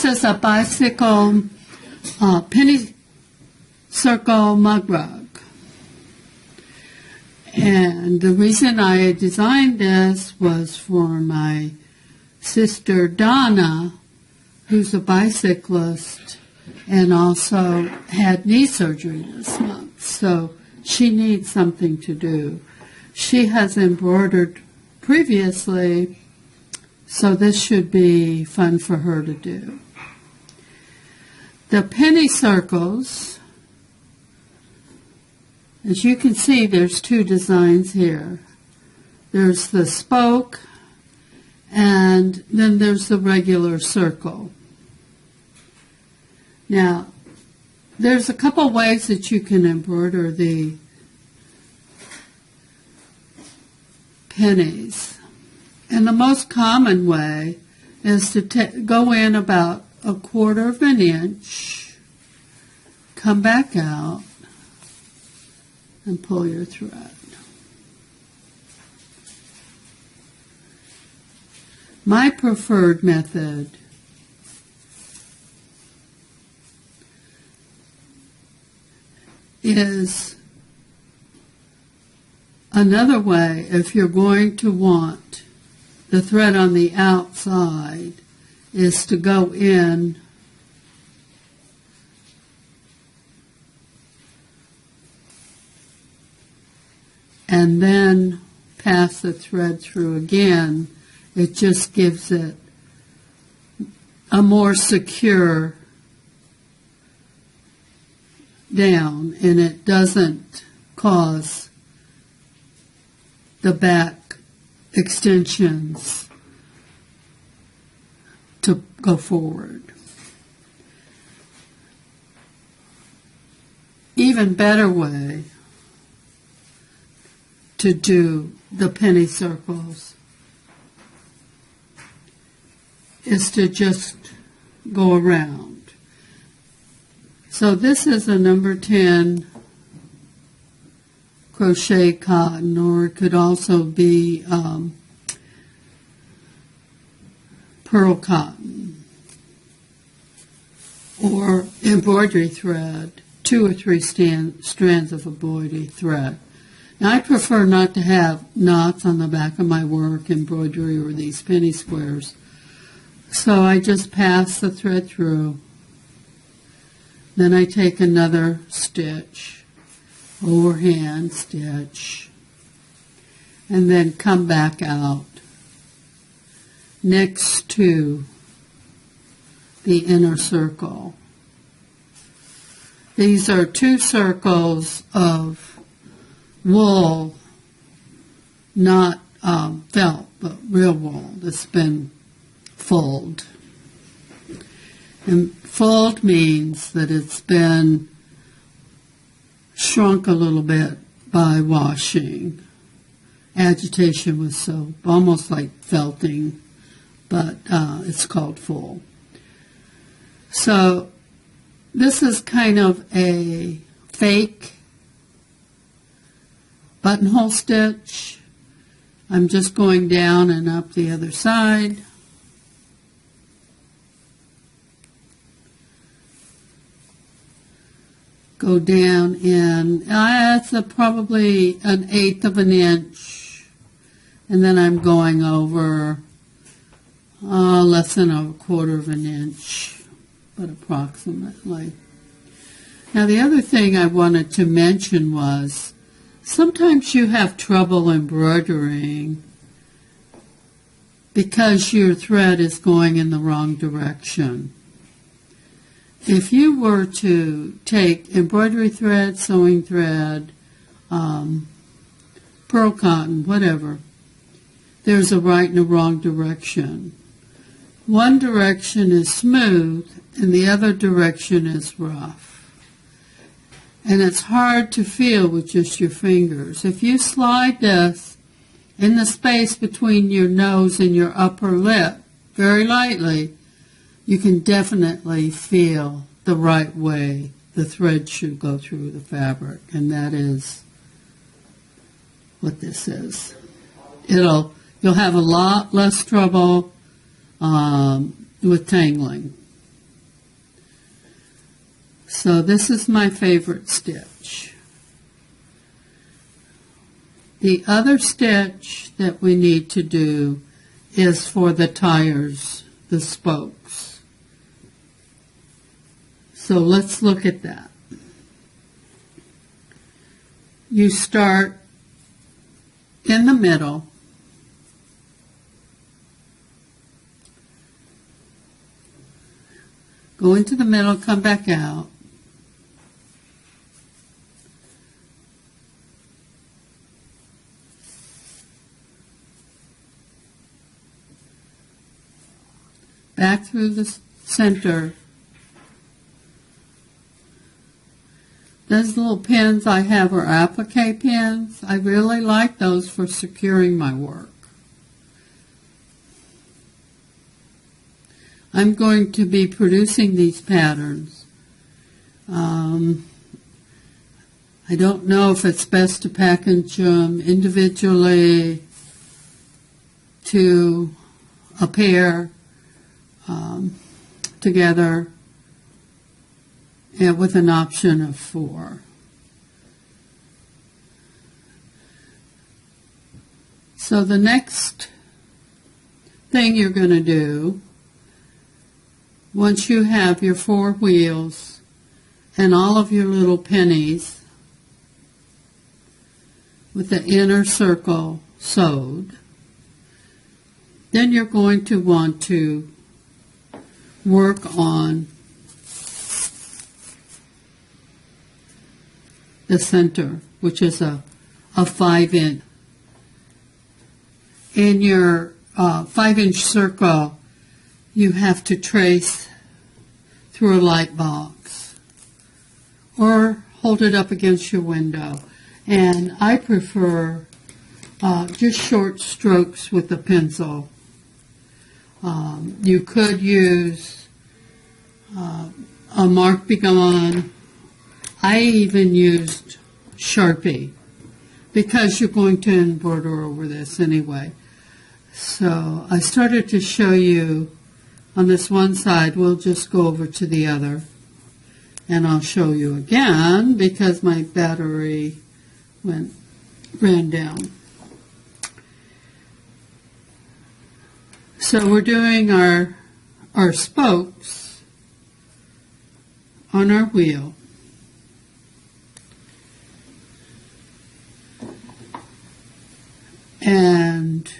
This is a bicycle penny circle mug rug. And the reason I designed this was for my sister Donna, who's a bicyclist and also had knee surgery this month. So she needs something to do. She has embroidered previously, so this should be fun for her to do. The penny circles, as you can see, there's two designs here. There's the spoke, and then there's the regular circle. Now, there's a couple ways that you can embroider the pennies. And the most common way is to go in about 1/4 of an inch, come back out, and pull your thread. My preferred method is another way. If you're going to want the thread on the outside, is to go in and then pass the thread through again. It just gives it a more secure down, and it doesn't cause the back extensions to go forward. Even better way to do the penny circles is to just go around. So this is a number 10 crochet cotton, or it could also be pearl cotton or embroidery thread, 2 or 3 strands of embroidery thread. Now, I prefer not to have knots on the back of my work, embroidery, or these penny squares. So I just pass the thread through. Then I take another stitch, overhand stitch, and then come back out next to the inner circle. These are 2 circles of wool, not felt, but real wool that's been fulled. And fulled means that it's been shrunk a little bit by washing. Agitation with soap, almost like felting, but it's called full. So this is kind of a fake buttonhole stitch. I'm just going down and up the other side. Go down in, that's probably 1/8 of an inch, and then I'm going over less than 1/4 of an inch, but approximately. Now, the other thing I wanted to mention was sometimes you have trouble embroidering because your thread is going in the wrong direction. If you were to take embroidery thread, sewing thread, pearl cotton, whatever, there's a right and a wrong direction. One direction is smooth and the other direction is rough. And it's hard to feel with just your fingers. If you slide this in the space between your nose and your upper lip very lightly, you can definitely feel the right way the thread should go through the fabric, and that is what this is. You'll have a lot less trouble with tangling. So this is my favorite stitch. The other stitch that we need to do is for the tires, the spokes. So let's look at that. You start in the middle, go into the middle, come back out, back through the center. Those little pins I have are applique pins. I really like those for securing my work. I'm going to be producing these patterns. I don't know if it's best to package them individually to a pair together, and with an option of 4. So the next thing you're going to do, once you have your 4 wheels and all of your little pennies with the inner circle sewed, then you're going to want to work on the center, which is a 5-inch. In your 5-inch circle, you have to trace through a light box or hold it up against your window. And I prefer just short strokes with a pencil. You could use a Mark B. Gone. I even used Sharpie because you're going to embroider over this anyway. So I started to show you on this one side. We'll just go over to the other and I'll show you again because my battery ran down. So we're doing our spokes on our wheel. And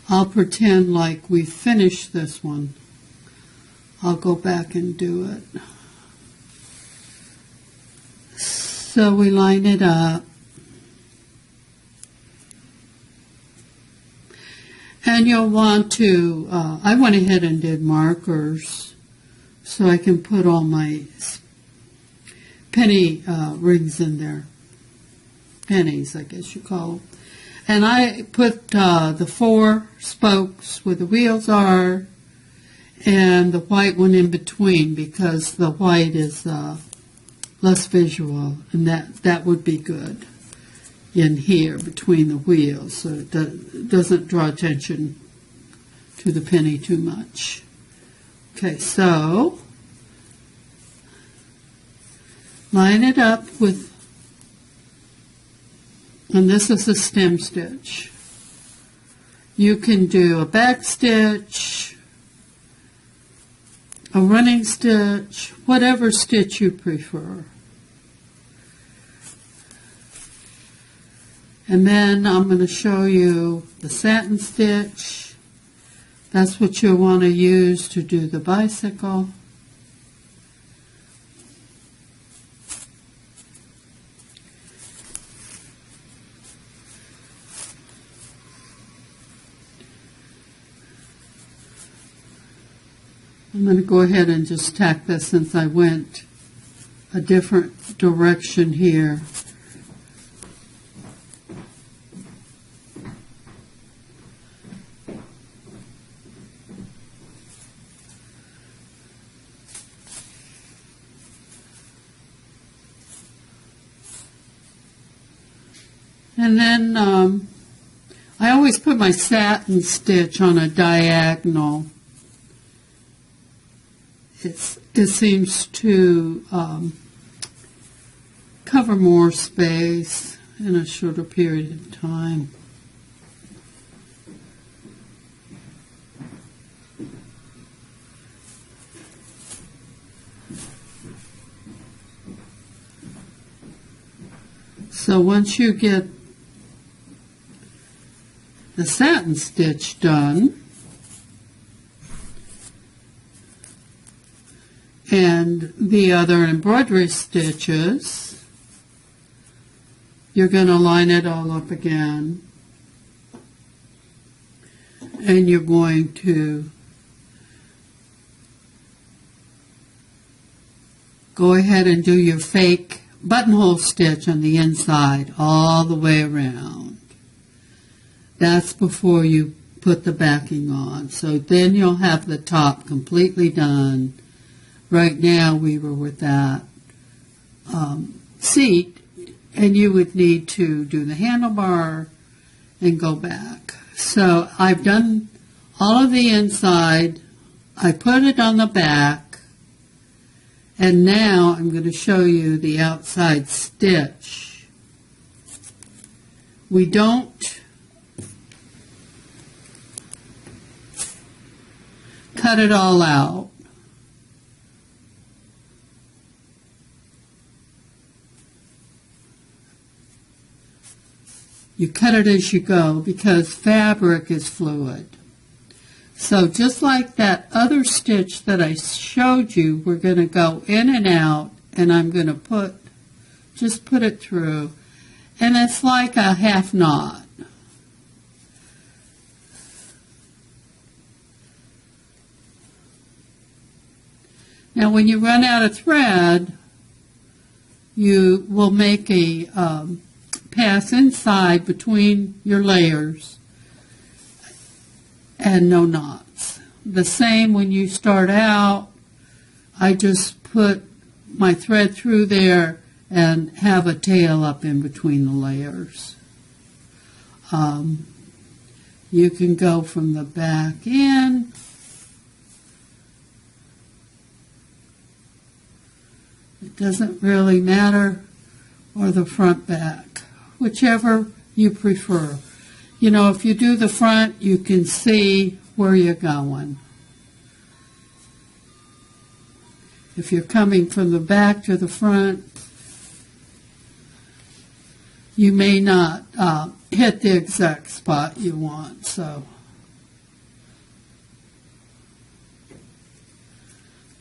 I'll pretend like we finished this one. I'll go back and do it. So we line it up. And you'll want to, I went ahead and did markers so I can put all my penny rings in there. Pennies, I guess you call them. And I put the 4 spokes where the wheels are and the white one in between because the white is less visual, and that would be good in here between the wheels so it doesn't draw attention to the penny too much. Okay, so line it up with, and this is a stem stitch. You can do a back stitch, a running stitch, whatever stitch you prefer. And then I'm going to show you the satin stitch. That's what you'll want to use to do the bicycle. I'm going to go ahead and just tack this since I went a different direction here. And then I always put my satin stitch on a diagonal. it seems to cover more space in a shorter period of time. So once you get the satin stitch done, and the other embroidery stitches, you're going to line it all up again, and you're going to go ahead and do your fake buttonhole stitch on the inside all the way around. That's before you put the backing on. So then you'll have the top completely done. Right now we were with that seat, and you would need to do the handlebar and go back. So I've done all of the inside. I put it on the back. And now I'm going to show you the outside stitch. We don't cut it all out. You cut it as you go because fabric is fluid. So just like that other stitch that I showed you, we're going to go in and out, and I'm going to just put it through, and it's like a half knot. Now when you run out of thread, you will make a pass inside between your layers and no knots. The same when you start out, I just put my thread through there and have a tail up in between the layers. You can go from the back in. It doesn't really matter, or the front back, whichever you prefer. You know, if you do the front, you can see where you're going. If you're coming from the back to the front, you may not hit the exact spot you want. So,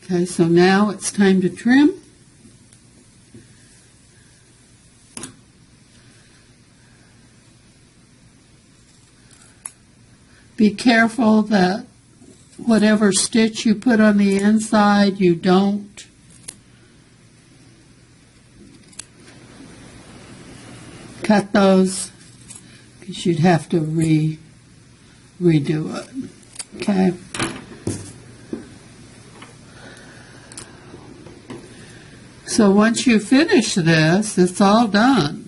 okay, so now it's time to trim. Be careful that whatever stitch you put on the inside, you don't cut those, because you'd have to redo it. Okay. So once you finish this, it's all done.